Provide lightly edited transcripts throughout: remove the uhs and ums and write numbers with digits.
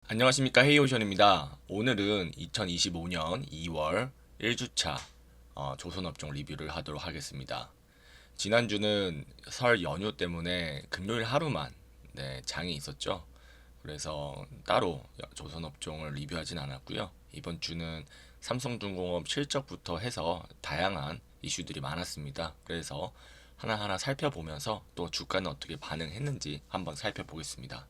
안녕하십니까, 헤이오션입니다. 오늘은 2025년 2월 1주차 조선업종 리뷰를 하도록 하겠습니다. 지난주는 설 연휴 때문에 금요일 하루만 장이 있었죠. 그래서 따로 조선업종을 리뷰하진 않았고요. 이번 주는 삼성중공업 실적부터 해서 다양한 이슈들이 많았습니다. 그래서 하나하나 살펴보면서 또 주가는 어떻게 반응했는지 한번 살펴보겠습니다.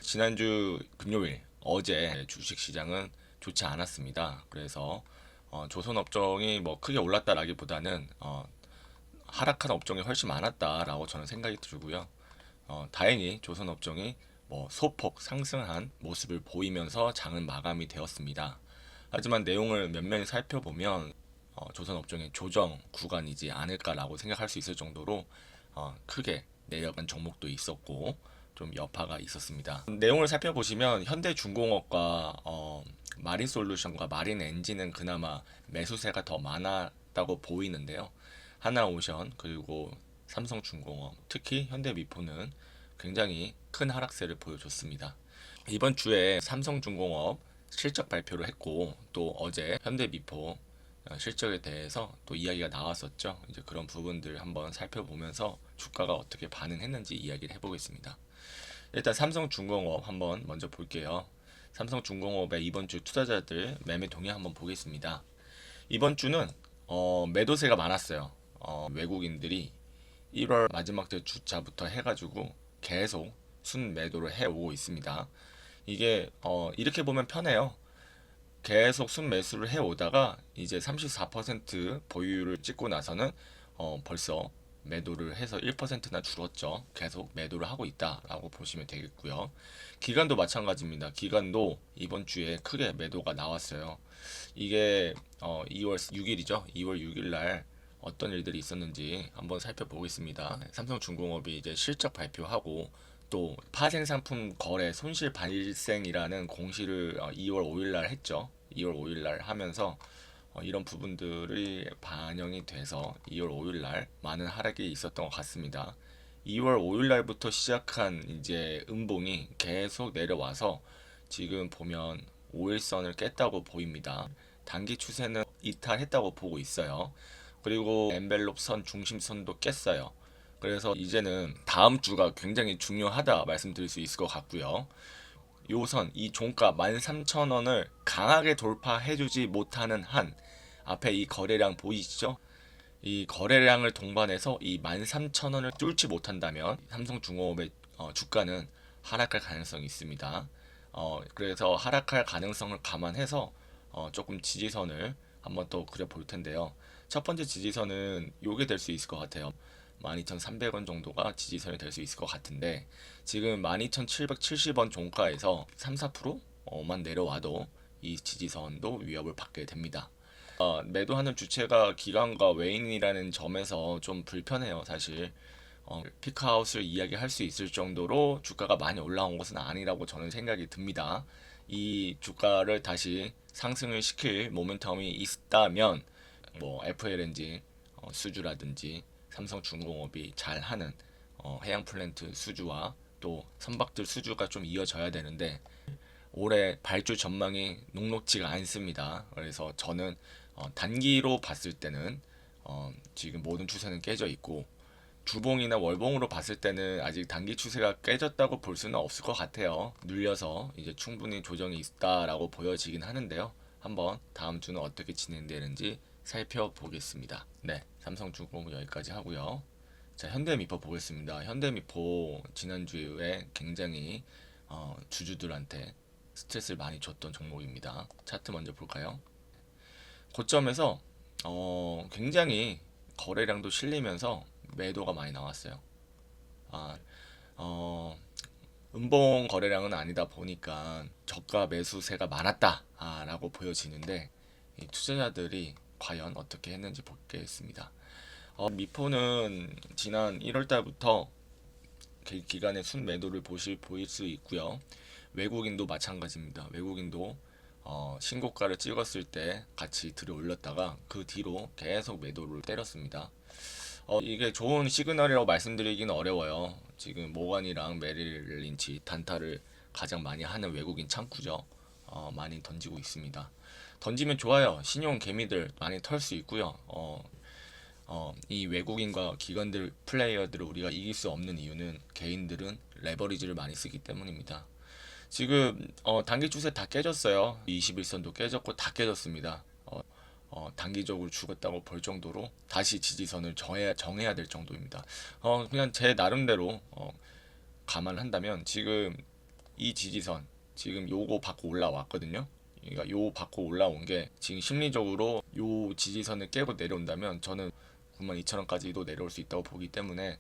지난주 금요일 어제 주식시장은 좋지 않았습니다. 그래서 조선업종이 뭐 크게 올랐다라기보다는 하락한 업종이 훨씬 많았다라고 저는 생각이 들고요. 다행히 조선업종이 뭐 소폭 상승한 모습을 보이면서 장은 마감이 되었습니다. 하지만 내용을 면면히 살펴보면 조선업종의 조정 구간이지 않을까라고 생각할 수 있을 정도로 크게 내려간 종목도 있었고 좀 여파가 있었습니다. 내용을 살펴보시면 현대중공업과 마린솔루션과 마린엔진은 그나마 매수세가 더 많았다고 보이는데요. 하나오션 그리고 삼성중공업 특히 현대미포는 굉장히 큰 하락세를 보여줬습니다. 이번 주에 삼성중공업 실적 발표를 했고 또 어제 현대미포 실적에 대해서 또 이야기가 나왔었죠. 이제 그런 부분들 한번 살펴보면서 주가가 어떻게 반응했는지 이야기를 해보겠습니다. 일단 삼성중공업 한번 먼저 볼게요. 삼성중공업의 이번 주 투자자들 매매 동향 한번 보겠습니다. 이번 주는 매도세가 많았어요. 외국인들이 1월 마지막 주차부터 해가지고 계속 순매도를 해오고 있습니다. 이게 이렇게 보면 편해요. 계속 순매수를 해오다가 이제 34% 보유를 찍고 나서는 벌써 매도를 해서 1%나 줄었죠. 계속 매도를 하고 있다라고 보시면 되겠고요. 기간도 마찬가지입니다. 기간도 이번 주에 크게 매도가 나왔어요. 이게 2월 6일이죠. 2월 6일 날 어떤 일들이 있었는지 한번 살펴보겠습니다. 삼성중공업이 이제 실적 발표하고 또 파생 상품 거래 손실 발생이라는 공시를 2월 5일 날 했죠. 2월 5일 날 하면서 이런 부분들이 반영이 돼서 2월 5일 날 많은 하락이 있었던 것 같습니다. 2월 5일 날부터 시작한 이제 음봉이 계속 내려와서 지금 보면 5일선을 깼다고 보입니다. 단기 추세는 이탈했다고 보고 있어요. 그리고 엔벨롭 선 중심선도 깼어요. 그래서 이제는 다음 주가 굉장히 중요하다 말씀드릴 수 있을 것 같고요. 요선 이 종가 13,000원을 강하게 돌파해주지 못하는 한 앞에 이 거래량 보이시죠? 이 거래량을 동반해서 이 13,000원을 뚫지 못한다면 삼성중공업의 주가는 하락할 가능성이 있습니다. 그래서 하락할 가능성을 감안해서 조금 지지선을 한번 또 그려볼 텐데요. 첫 번째 지지선은 요게 될 수 있을 것 같아요. 12,300원 정도가 지지선이 될 수 있을 것 같은데 지금 12,770원 종가에서 3, 4%만 내려와도 이 지지선도 위협을 받게 됩니다. 매도하는 주체가 기관과 외인이라는 점에서 좀 불편해요, 사실. 피크아웃을 이야기할 수 있을 정도로 주가가 많이 올라온 것은 아니라고 저는 생각이 듭니다. 이 주가를 다시 상승을 시킬 모멘텀이 있다면 뭐 FLNG 수주라든지 삼성중공업이 잘하는 해양 플랜트 수주와 또 선박들 수주가 좀 이어져야 되는데 올해 발주 전망이 녹록지가 않습니다. 그래서 저는 단기로 봤을 때는 지금 모든 추세는 깨져 있고 주봉이나 월봉으로 봤을 때는 아직 단기 추세가 깨졌다고 볼 수는 없을 것 같아요. 눌려서 이제 충분히 조정이 있다라고 보여지긴 하는데요. 한번 다음 주는 어떻게 진행되는지 살펴보겠습니다. 네, 삼성중공업 여기까지 하고요. 자, 현대미포 보겠습니다. 현대미포 지난주에 굉장히 주주들한테 스트레스를 많이 줬던 종목입니다. 차트 먼저 볼까요? 고점에서 굉장히 거래량도 실리면서 매도가 많이 나왔어요. 아, 어, 음봉 거래량은 아니다 보니까 저가 매수세가 많았다라고 보여지는데 이 투자자들이 과연 어떻게 했는지 보겠습니다. 미포는 지난 1월 달부터 기간의 순매도를 보일 수 있고요. 외국인도 마찬가지입니다. 외국인도 신고가를 찍었을 때 같이 들어 올렸다가 그 뒤로 계속 매도를 때렸습니다. 이게 좋은 시그널이라고 말씀드리기는 어려워요. 지금 모건이랑 메릴 린치 단타를 가장 많이 하는 외국인 창구죠. 많이 던지고 있습니다. 던지면 좋아요. 신용 개미들 많이 털 수 있고요. 이 외국인과 기관들 플레이어들을 우리가 이길 수 없는 이유는 개인들은 레버리지를 많이 쓰기 때문입니다. 지금 단기 추세 다 깨졌어요. 21선도 깨졌고 다 깨졌습니다. 단기적으로 죽었다고 볼 정도로 다시 지지선을 정해야 될 정도입니다. 그냥 제 나름대로 감안한다면 지금 이 지지선 지금 요거 받고 올라왔거든요. 그러니까 요 받고 올라온 게 지금 심리적으로 요 지지선을 깨고 내려온다면 저는 92,000원까지도 내려올 수 있다고 보기 때문에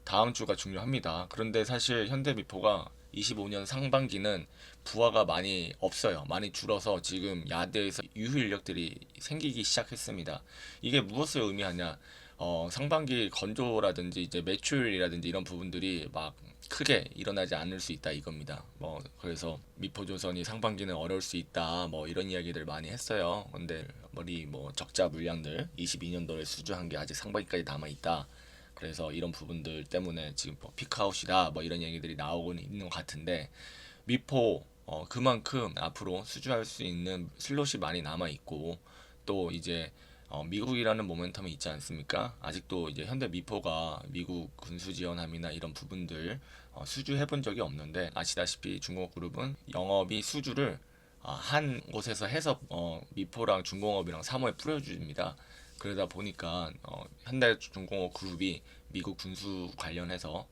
다음 주가 중요합니다. 그런데 사실 현대미포가 25년 상반기는 부하가 많이 없어요. 많이 줄어서 지금 야대에서 유효 인력들이 생기기 시작했습니다. 이게 무엇을 의미하냐? 상반기 건조라든지 이제 매출이라든지 이런 부분들이 막 크게 일어나지 않을 수 있다 이겁니다. 그래서 미포조선이 상반기는 어려울 수 있다 뭐 이런 이야기들 많이 했어요. 근데 머리 적자 물량들 22년도에 수주한 게 아직 상반기까지 남아 있다. 그래서 이런 부분들 때문에 지금 피크아웃이다 뭐 이런 얘기들이 나오고는 있는 것 같은데 미포 그만큼 앞으로 수주할 수 있는 슬롯이 많이 남아 있고 또 이제 미국이라는 모멘텀이 있지 않습니까? 아직도 이제 현대 미포가 미국 군수 지원함이나 이런 부분들 수주해 본 적이 없는데 아시다시피 중공업그룹은 영업이 수주를 한 곳에서 해서 미포랑 중공업이랑 3호에 뿌려줍니다. 그러다 보니까 현대중공업 그룹이 미국 군수 관련해서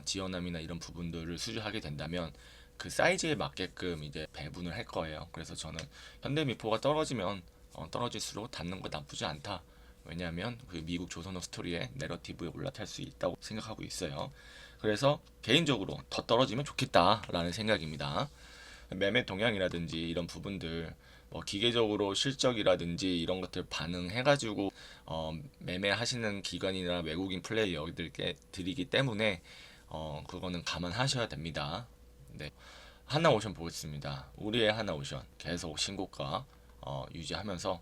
지원함이나 이런 부분들을 수주하게 된다면 그 사이즈에 맞게끔 이제 배분을 할 거예요. 그래서 저는 현대미포가 떨어지면 떨어질수록 닿는 거 나쁘지 않다. 왜냐하면 그 미국 조선업 스토리의 내러티브에 올라탈 수 있다고 생각하고 있어요. 그래서 개인적으로 더 떨어지면 좋겠다라는 생각입니다. 매매 동향이라든지 이런 부분들 기계적으로 실적이라든지 이런 것들 반응해가지고 매매하시는 기관이나 외국인 플레이어들께 드리기 때문에 그거는 감안하셔야 됩니다. 네. 하나오션 보겠습니다. 우리의 하나오션 계속 신고가 유지하면서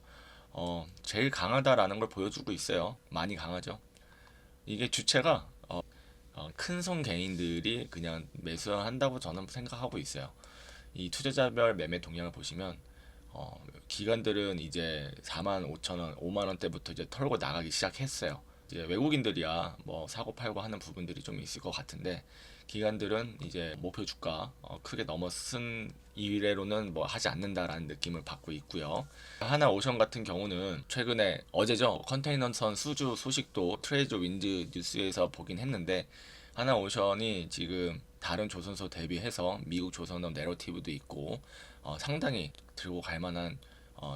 제일 강하다라는 걸 보여주고 있어요. 많이 강하죠. 이게 주체가 큰 손 개인들이 그냥 매수한다고 저는 생각하고 있어요. 이 투자자별 매매 동향을 보시면 기관들은 이제 45,000원, 5만 원대부터 이제 털고 나가기 시작했어요. 이제 외국인들이야 뭐 사고 팔고 하는 부분들이 좀 있을 것 같은데 기관들은 이제 목표 주가 크게 넘어선 이래로는 뭐 하지 않는다라는 느낌을 받고 있고요. 하나오션 같은 경우는 최근에 어제죠 컨테이너선 수주 소식도 트레이저 윈드 뉴스에서 보긴 했는데 하나오션이 지금 다른 조선소 대비해서 미국 조선업 내러티브도 있고 상당히 들고 갈 만한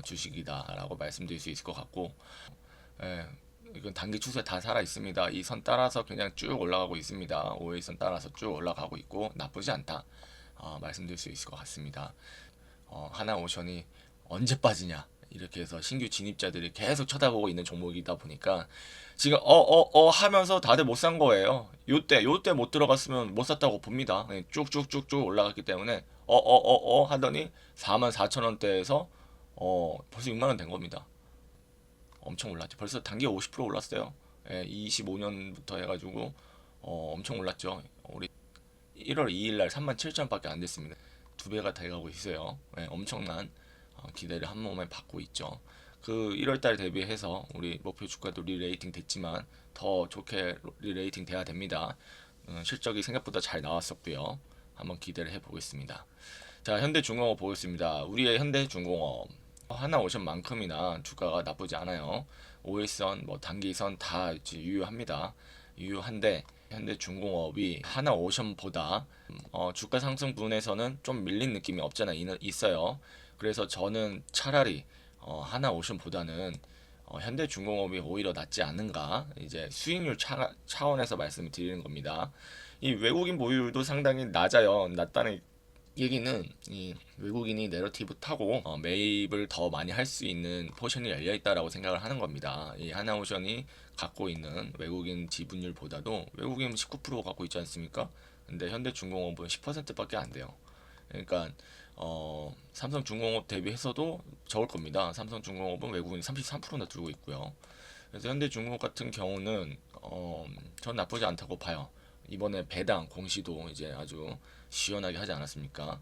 주식이다라고 말씀드릴 수 있을 것 같고 예, 이건 단기 추세 다 살아 있습니다. 이 선 따라서 그냥 쭉 올라가고 있습니다. 5일선 따라서 쭉 올라가고 있고 나쁘지 않다 말씀드릴 수 있을 것 같습니다. 하나오션이 언제 빠지냐 이렇게 해서 신규 진입자들이 계속 쳐다보고 있는 종목이다 보니까 지금 하면서 다들 못 산 거예요. 요때 못 들어갔으면 못 샀다고 봅니다. 쭉쭉쭉쭉 올라갔기 때문에 하더니 44,000원대에서 벌써 6만 원 된 겁니다. 엄청 올랐죠. 벌써 단기 50% 올랐어요. 25년부터 해가지고 엄청 올랐죠. 우리 1월 2일 날 37,000원밖에 안 됐습니다. 두 배가 돼가고 있어요. 엄청난 기대를 한 몸에 받고 있죠. 그 1월달 대비해서 우리 목표 주가도 리레이팅 됐지만 더 좋게 리레이팅 돼야 됩니다. 실적이 생각보다 잘 나왔었고요. 한번 기대를 해보겠습니다. 자, 현대중공업 보겠습니다. 우리의 현대중공업 하나오션만큼이나 주가가 나쁘지 않아요. 5일선, 단기선 다 유효합니다. 유효한데 현대중공업이 하나오션보다 주가 상승 부분에서는 좀 밀린 느낌이 없잖아 있어요. 그래서 저는 차라리 하나오션보다는 현대중공업이 오히려 낫지 않은가 이제 수익률 차원에서 말씀을 드리는 겁니다. 이 외국인 보유율도 상당히 낮아요. 낮다는 얘기는 이 외국인이 내러티브 타고 매입을 더 많이 할 수 있는 포션이 열려 있다라고 생각을 하는 겁니다. 이 하나오션이 갖고 있는 외국인 지분율보다도 외국인 19% 갖고 있지 않습니까? 근데 현대중공업은 10%밖에 안 돼요. 그러니까 삼성중공업 대비해서도 적을 겁니다. 삼성중공업은 외국인이 33%나 들고 있고요. 그래서 현대중공업 같은 경우는 전 나쁘지 않다고 봐요. 이번에 배당 공시도 이제 아주 시원하게 하지 않았습니까?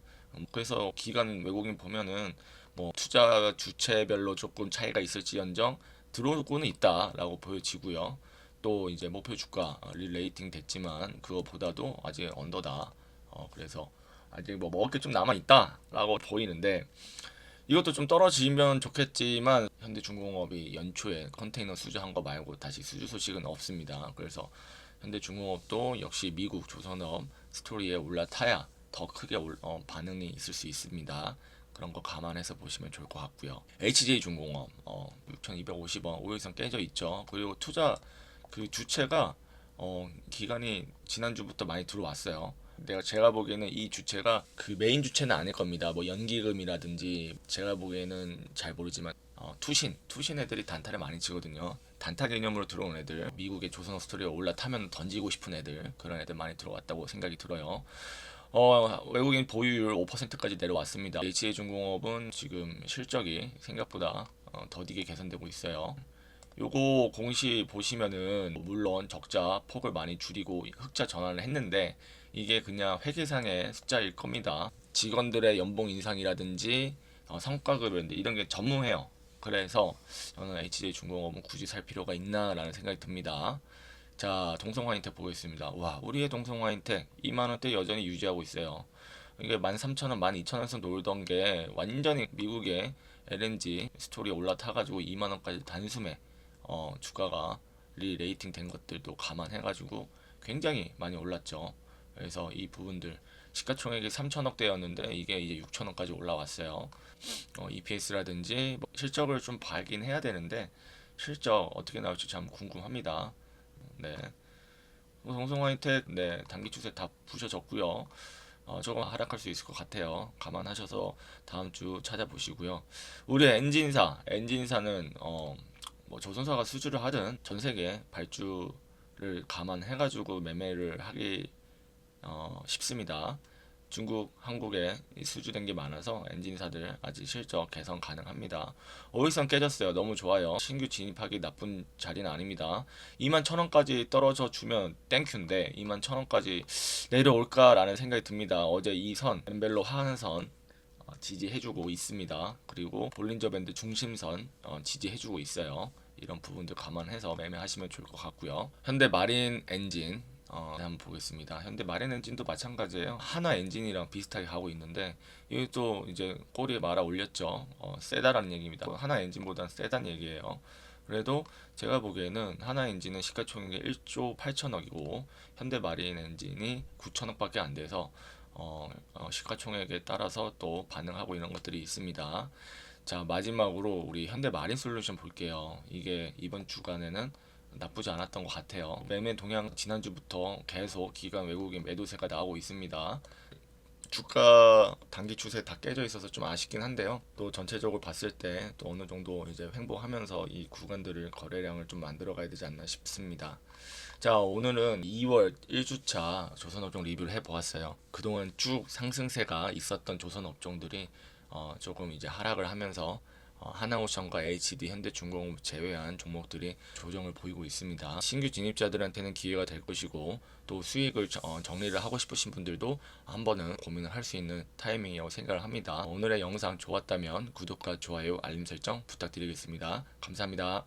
그래서 기관 외국인 보면은 뭐 투자 주체별로 조금 차이가 있을지언정 들어오고는 있다라고 보여지고요. 또 이제 목표 주가 릴레이팅 됐지만 그거보다도 아직 언더다. 그래서 아직 뭐 먹을 게 좀 남아 있다라고 보이는데 이것도 좀 떨어지면 좋겠지만 현대중공업이 연초에 컨테이너 수주한 거 말고 다시 수주 소식은 없습니다. 그래서 현대중공업도 역시 미국 조선업 스토리에 올라타야 더 크게 반응이 있을 수 있습니다. 그런 거 감안해서 보시면 좋을 것 같고요. HJ중공업 6,250원 5일선 깨져 있죠. 그리고 투자 그 주체가 기간이 지난주부터 많이 들어왔어요. 제가 보기에는 이 주체가 그 메인 주체는 아닐 겁니다. 뭐 연기금이라든지 제가 보기에는 잘 모르지만 투신 애들이 단타를 많이 치거든요. 단타 개념으로 들어온 애들, 미국의 조선업 스토리에 올라타면 던지고 싶은 애들, 그런 애들 많이 들어왔다고 생각이 들어요. 외국인 보유율 5%까지 내려왔습니다. HA중공업은 지금 실적이 생각보다 더디게 개선되고 있어요. 요거 공시 보시면은 물론 적자 폭을 많이 줄이고 흑자 전환을 했는데 이게 그냥 회계상의 숫자일 겁니다. 직원들의 연봉 인상이라든지 성과급이라든지 이런 게 전무해요. 그래서 저는 HJ중공업은 굳이 살 필요가 있나라는 생각이 듭니다. 자, 동성화인텍 보겠습니다. 와, 우리의 동성화인텍 2만원대 여전히 유지하고 있어요. 이게 13,000원, 12,000원에서 놀던 게 완전히 미국의 LNG 스토리에 올라타가지고 2만원까지 단숨에 주가가 리레이팅 된 것들도 감안해가지고 굉장히 많이 올랐죠. 그래서 이 부분들 시가총액이 3천억대였는데 이게 이제 6천억까지 올라왔어요. EPS라든지 뭐 실적을 좀 봐긴 해야 되는데 실적 어떻게 나올지 참 궁금합니다. 네. 동성화인텍 네 단기 추세 다 부셔졌고요. 조금 하락할 수 있을 것 같아요. 감안하셔서 다음 주 찾아보시고요. 우리 엔진사는 뭐 조선사가 수주를 하든 전 세계 발주를 감안해가지고 매매를 하기 쉽습니다. 중국, 한국에 수주된 게 많아서 엔진사들 아직 실적 개선 가능합니다. 오일선 깨졌어요. 너무 좋아요. 신규 진입하기 나쁜 자리는 아닙니다. 2만 1,000원까지 떨어져 주면 땡큐인데 2만 1,000원까지 내려올까라는 생각이 듭니다. 어제 이 선, 엠벨로 하한선 지지해주고 있습니다. 그리고 볼린저 밴드 중심선 지지해주고 있어요. 이런 부분들 감안해서 매매하시면 좋을 것 같고요. 현대 마린 엔진 한번 보겠습니다. 현대 마린 엔진도 마찬가지예요. 하나 엔진이랑 비슷하게 가고 있는데 이것도 이제 꼬리에 말아 올렸죠. 세다라는 얘기입니다. 하나 엔진보다는 세다는 얘기예요. 그래도 제가 보기에는 하나 엔진은 시가총액이 1조 8천억이고 현대 마린 엔진이 9천억밖에 안 돼서 시가총액에 따라서 또 반응하고 이런 것들이 있습니다. 자, 마지막으로 우리 현대 마린 솔루션 볼게요. 이게 이번 주간에는 나쁘지 않았던 것 같아요. 매매 동향 지난주부터 계속 기관 외국인 매도세가 나오고 있습니다. 주가 단기 추세 다 깨져 있어서 좀 아쉽긴 한데요. 또 전체적으로 봤을 때 또 어느 정도 이제 횡보하면서 이 구간들을 거래량을 좀 만들어 가야 되지 않나 싶습니다. 자, 오늘은 2월 1주차 조선업종 리뷰를 해보았어요. 그동안 쭉 상승세가 있었던 조선업종들이 조금 이제 하락을 하면서 하나오션과 HD, 현대중공업 제외한 종목들이 조정을 보이고 있습니다. 신규 진입자들한테는 기회가 될 것이고 또 수익을 정리를 하고 싶으신 분들도 한 번은 고민을 할 수 있는 타이밍이라고 생각을 합니다. 오늘의 영상 좋았다면 구독과 좋아요, 알림 설정 부탁드리겠습니다. 감사합니다.